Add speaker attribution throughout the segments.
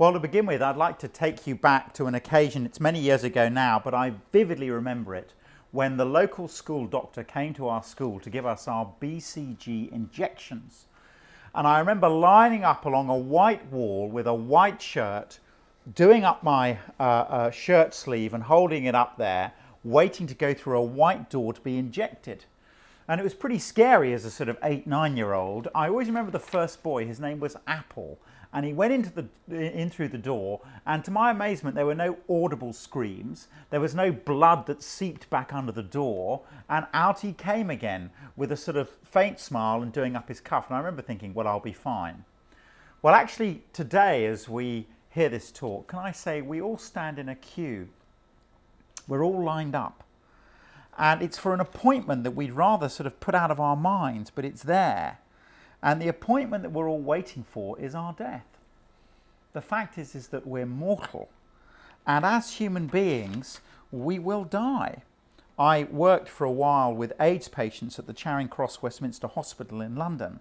Speaker 1: Well, to begin with, I'd like to take you back to an occasion, it's many years ago now, but I vividly remember it, when the local school doctor came to our school to give us our BCG injections. And I remember lining up along a white wall with a white shirt, doing up my shirt sleeve and holding it up there, waiting to go through a white door to be injected. And it was pretty scary as a sort of 8-9-year-old. I always remember the first boy, his name was Apple, and he went in through the door, and to my amazement there were no audible screams, there was no blood that seeped back under the door, and out he came again with a sort of faint smile and doing up his cuff. And I remember thinking, well, I'll be fine. Well, actually today, as we hear this talk, can I say we all stand in a queue. We're all lined up. And it's for an appointment that we'd rather sort of put out of our minds, but it's there. And the appointment that we're all waiting for is our death. The fact is that we're mortal. And as human beings, we will die. I worked for a while with AIDS patients at the Charing Cross Westminster Hospital in London.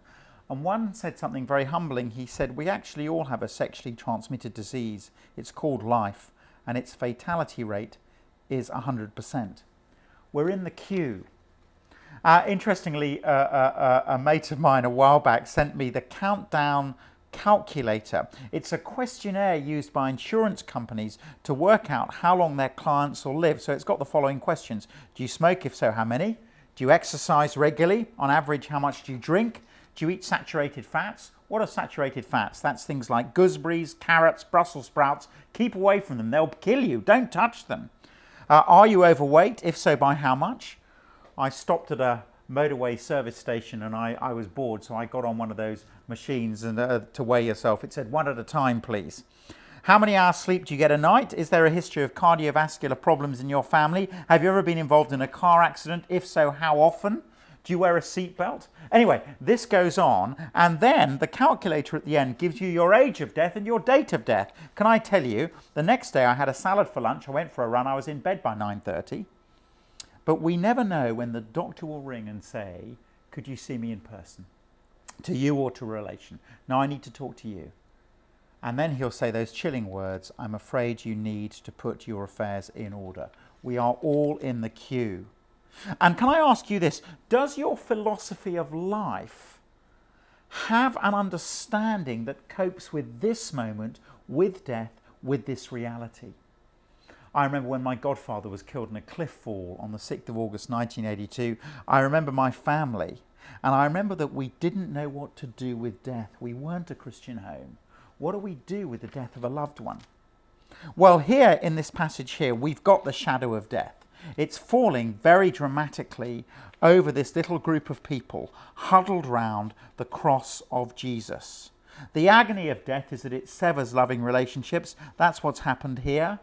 Speaker 1: And one said something very humbling. He said, we actually all have a sexually transmitted disease. It's called life, and its fatality rate is 100%. We're in the queue. Interestingly, a mate of mine a while back sent me the countdown calculator. It's a questionnaire used by insurance companies to work out how long their clients will live. So it's got the following questions. Do you smoke? If so, how many? Do you exercise regularly? On average, how much do you drink? Do you eat saturated fats? What are saturated fats? That's things like gooseberries, carrots, Brussels sprouts. Keep away from them. They'll kill you. Don't touch them. Are you overweight? If so, by how much? I stopped at a motorway service station and I was bored, so I got on one of those machines and to weigh yourself. It said 1 at a time, please. How many hours sleep do you get a night? Is there a history of cardiovascular problems in your family? Have you ever been involved in a car accident? If so, how often? Do you wear a seatbelt? Anyway, this goes on, and then the calculator at the end gives you your age of death and your date of death. Can I tell you, the next day I had a salad for lunch, I went for a run, I was in bed by 9:30. But we never know when the doctor will ring and say, could you see me in person? To you or to a relation. Now I need to talk to you. And then he'll say those chilling words, I'm afraid you need to put your affairs in order. We are all in the queue. And can I ask you this, does your philosophy of life have an understanding that copes with this moment, with death, with this reality? I remember when my godfather was killed in a cliff fall on the 6th of August 1982, I remember my family, and I remember that we didn't know what to do with death. We weren't a Christian home. What do we do with the death of a loved one? Well, here in this passage here, we've got the shadow of death. It's falling very dramatically over this little group of people huddled round the cross of Jesus. The agony of death is that it severs loving relationships. That's what's happened here.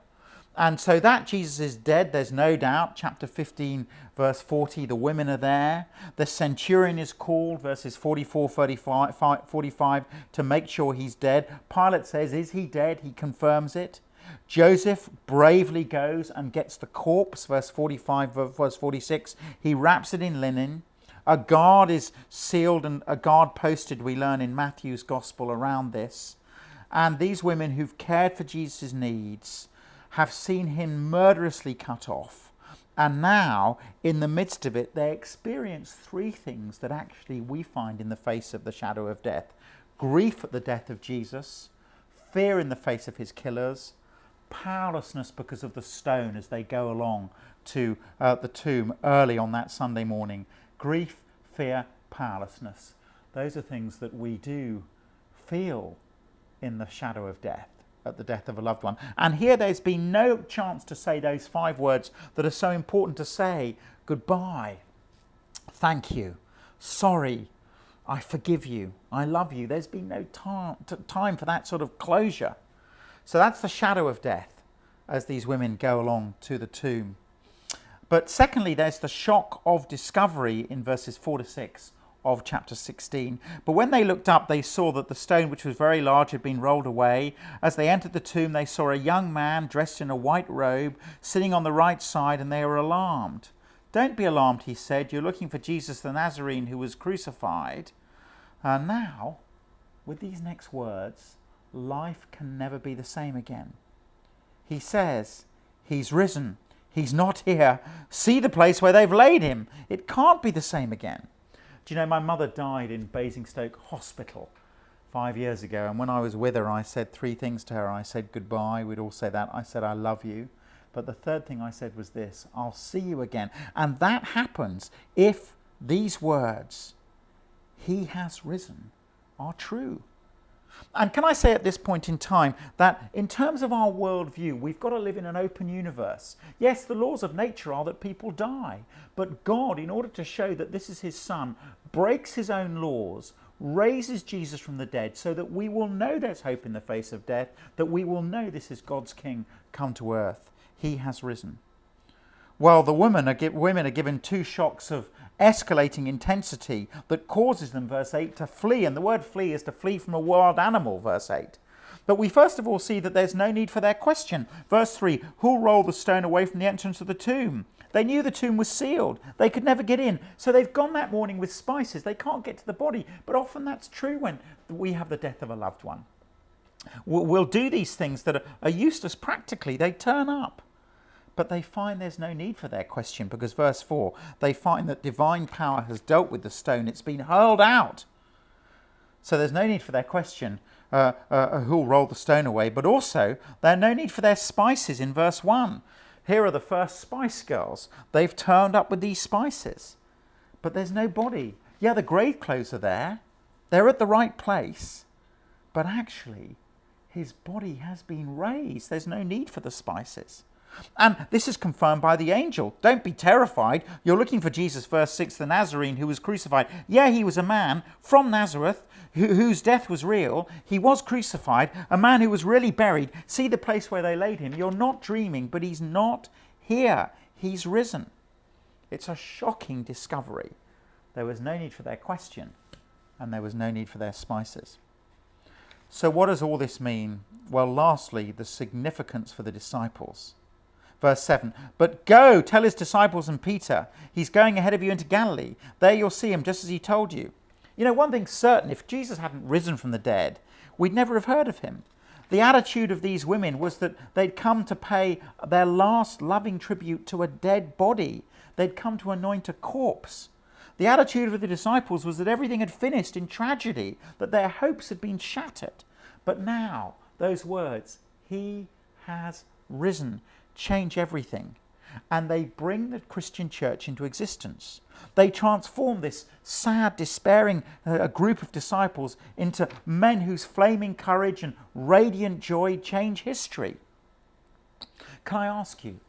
Speaker 1: And so that Jesus is dead, there's no doubt. Chapter 15, verse 40, the women are there. The centurion is called, verses 44, 45, to make sure he's dead. Pilate says, is he dead? He confirms it. Joseph bravely goes and gets the corpse, verse 45, verse 46. He wraps it in linen. A guard is sealed and a guard posted, we learn in Matthew's gospel, around this. And these women who've cared for Jesus' needs have seen him murderously cut off. And now, in the midst of it, they experience three things that actually we find in the face of the shadow of death. Grief at the death of Jesus, fear in the face of his killers, powerlessness because of the stone as they go along to the tomb early on that Sunday morning. Grief, fear, powerlessness. Those are things that we do feel in the shadow of death, at the death of a loved one. And here there's been no chance to say those 5 words that are so important to say. Goodbye, thank you, sorry, I forgive you, I love you. There's been no time for that sort of closure. So that's the shadow of death as these women go along to the tomb. But secondly, there's the shock of discovery in verses 4 to 6 of chapter 16. But when they looked up, they saw that the stone, which was very large, had been rolled away. As they entered the tomb, they saw a young man dressed in a white robe sitting on the right side, and they were alarmed. Don't be alarmed, he said. You're looking for Jesus the Nazarene who was crucified. Now, with these next words, life can never be the same again. He says, he's risen. He's not here. See the place where they've laid him. It can't be the same again. Do you know, my mother died in Basingstoke Hospital 5 years ago, and when I was with her, I said 3 things to her. I said goodbye. We'd all say that. I said, I love you. But the third thing I said was this: I'll see you again. And that happens if these words, he has risen, are true. And can I say at this point in time that in terms of our worldview, we've got to live in an open universe. Yes, the laws of nature are that people die, but God, in order to show that this is his son, breaks his own laws, raises Jesus from the dead so that we will know there's hope in the face of death, that we will know this is God's King come to earth. He has risen. Well, the women are given 2 shocks of escalating intensity that causes them, verse 8, to flee. And the word flee is to flee from a wild animal, verse 8. But we first of all see that there's no need for their question. Verse 3, who'll roll the stone away from the entrance of the tomb? They knew the tomb was sealed. They could never get in. So they've gone that morning with spices. They can't get to the body. But often that's true when we have the death of a loved one. We'll do these things that are useless practically. They turn up. But they find there's no need for their question, because verse 4, they find that divine power has dealt with the stone. It's been hurled out. So there's no need for their question, who'll roll the stone away. But also, there's no need for their spices in verse 1. Here are the first spice girls. They've turned up with these spices. But there's no body. Yeah, the grave clothes are there. They're at the right place. But actually, his body has been raised. There's no need for the spices. And this is confirmed by the angel. Don't be terrified. You're looking for Jesus, verse 6, the Nazarene who was crucified. Yeah, he was a man from Nazareth whose death was real. He was crucified, a man who was really buried. See the place where they laid him. You're not dreaming, but he's not here. He's risen. It's a shocking discovery. There was no need for their question, and there was no need for their spices. So what does all this mean? Well, lastly, the significance for the disciples. Verse 7, but go, tell his disciples and Peter, he's going ahead of you into Galilee. There you'll see him, just as he told you. You know, one thing's certain, if Jesus hadn't risen from the dead, we'd never have heard of him. The attitude of these women was that they'd come to pay their last loving tribute to a dead body. They'd come to anoint a corpse. The attitude of the disciples was that everything had finished in tragedy, that their hopes had been shattered. But now, those words, he has risen, change everything. And they bring the Christian church into existence. They transform this sad, despairing group of disciples into men whose flaming courage and radiant joy change history. Can I ask you,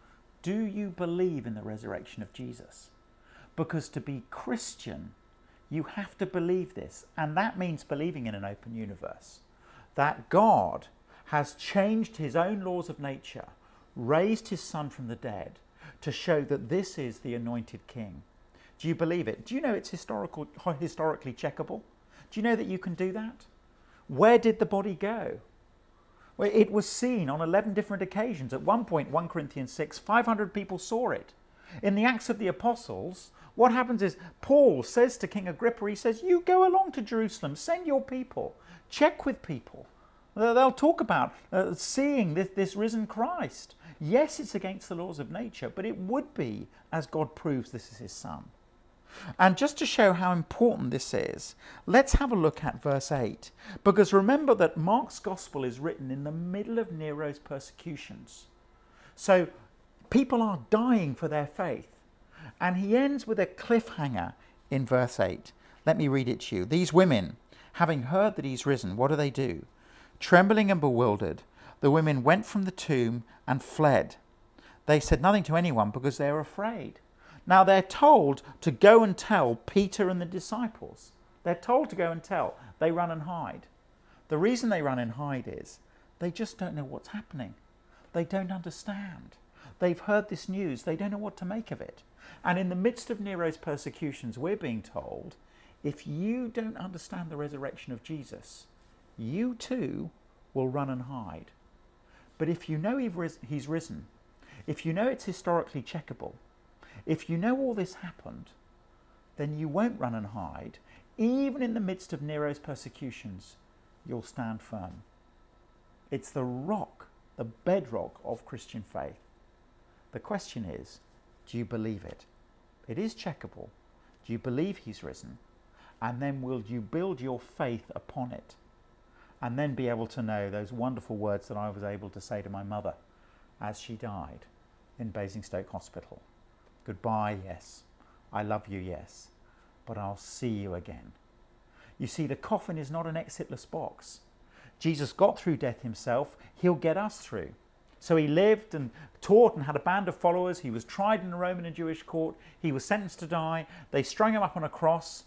Speaker 1: do you believe in the resurrection of Jesus? Because to be Christian, you have to believe this. And that means believing in an open universe. That God has changed his own laws of nature, raised his son from the dead to show that this is the anointed king. Do you believe it? Do you know it's historically checkable? Do you know that you can do that? Where did the body go? Well, it was seen on 11 different occasions. At one point, 1 Corinthians 6, 500 people saw it. In the Acts of the Apostles, what happens is Paul says to King Agrippa, he says, you go along to Jerusalem, send your people, check with people. They'll talk about seeing this risen Christ. Yes, it's against the laws of nature, but it would be as God proves this is his son. And just to show how important this is, let's have a look at verse 8. Because remember that Mark's gospel is written in the middle of Nero's persecutions. So people are dying for their faith. And he ends with a cliffhanger in verse 8. Let me read it to you. These women, having heard that he's risen, what do? Trembling and bewildered, the women went from the tomb and fled. They said nothing to anyone because they were afraid. Now they're told to go and tell Peter and the disciples. They're told to go and tell. They run and hide. The reason they run and hide is they just don't know what's happening. They don't understand. They've heard this news. They don't know what to make of it. And in the midst of Nero's persecutions, we're being told, if you don't understand the resurrection of Jesus, you too will run and hide. But if you know he's risen, if you know it's historically checkable, if you know all this happened, then you won't run and hide. Even in the midst of Nero's persecutions, you'll stand firm. It's the rock, the bedrock of Christian faith. The question is, do you believe it? It is checkable. Do you believe he's risen? And then will you build your faith upon it? And then be able to know those wonderful words that I was able to say to my mother as she died in Basingstoke Hospital. Goodbye, yes. I love you, yes. But I'll see you again. You see, the coffin is not an exitless box. Jesus got through death himself. He'll get us through. So he lived and taught and had a band of followers. He was tried in a Roman and Jewish court. He was sentenced to die. They strung him up on a cross.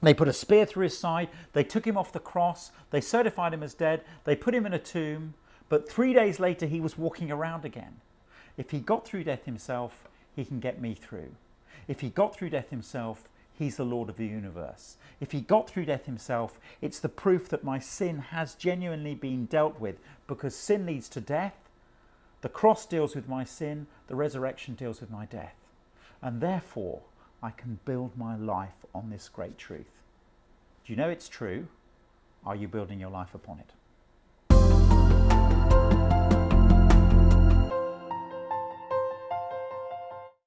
Speaker 1: They put a spear through his side. They took him off the cross. They certified him as dead. They put him in a tomb. But 3 days later, he was walking around again. If he got through death himself, he can get me through. If he got through death himself, he's the Lord of the universe. If he got through death himself, it's the proof that my sin has genuinely been dealt with, because sin leads to death. The cross deals with my sin. The resurrection deals with my death. And therefore, I can build my life on this great truth. Do you know it's true? Are you building your life upon it?